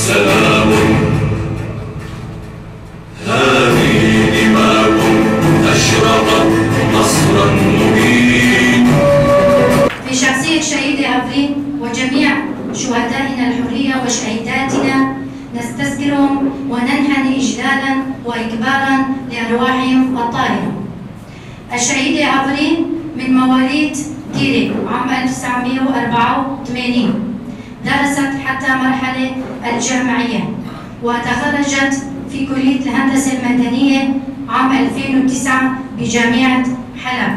سلام هذه دماء أشرقت نصرا مبين. في شخصية شهيد عفرين وجميع شهدائنا الحرية وشهيداتنا نستذكرهم وننحني إجلالا وإكبارا لأرواحهم الطاهرة. الشهيد عفرين من مواليد ديري عام 1984، درست حتى مرحلة الجامعية وتخرجت في كلية الهندسة المدنية عام 2009 بجامعة حلب.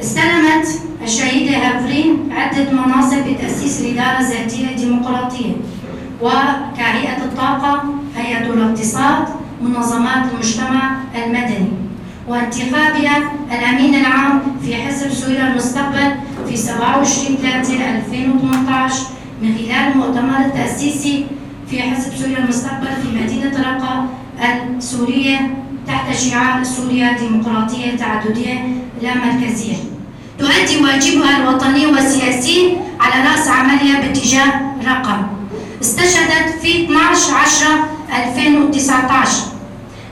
استلمت الشهيدة عفرين عدة مناصب بتأسيس الإدارة الذاتية الديمقراطية وكهيئة الطاقة، هيئة الاقتصاد، منظمات المجتمع المدني، وانتخابها الأمين العام في حزب سوريا المستقبل في 27/3/2018 من خلال المؤتمر التأسيسي في حزب سوريا المستقبل في مدينة رقة السورية تحت شعار سوريا ديمقراطية تعددية لا مركزية. تؤدي واجبها الوطني والسياسي على رأس عملها باتجاه رقة. استشهدت في 12/10/2019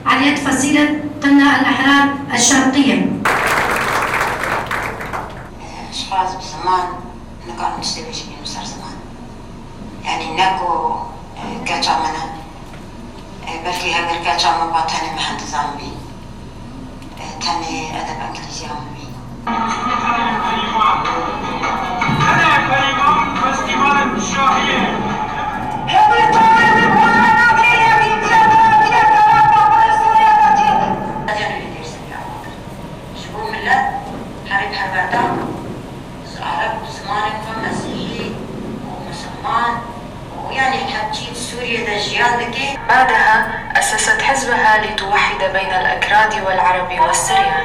على يد فصيلة قنا الأحرار الشرقية. أشخاص بزمان نقال مستويش من مصر زمان يعني ناكو كاتشامنا بلكي هاجر كاتشاما باتاني محن تزامبي تاني أدب إنجليزي عمي. أنا كريمة فاستيفال الشاهية. بعدها أسست حزبها لتوحد بين الأكراد والعرب والسريان.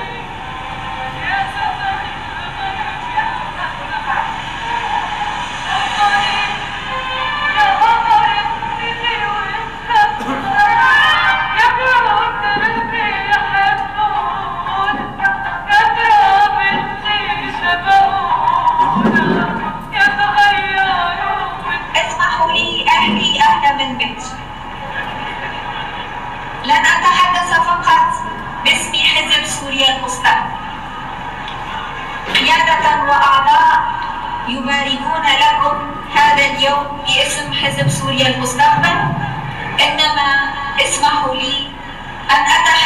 لن أتحدث فقط باسم حزب سوريا المستقبل. قيادة وأعضاء يباركون لكم هذا اليوم باسم حزب سوريا المستقبل، إنما اسمحوا لي أن أتحدث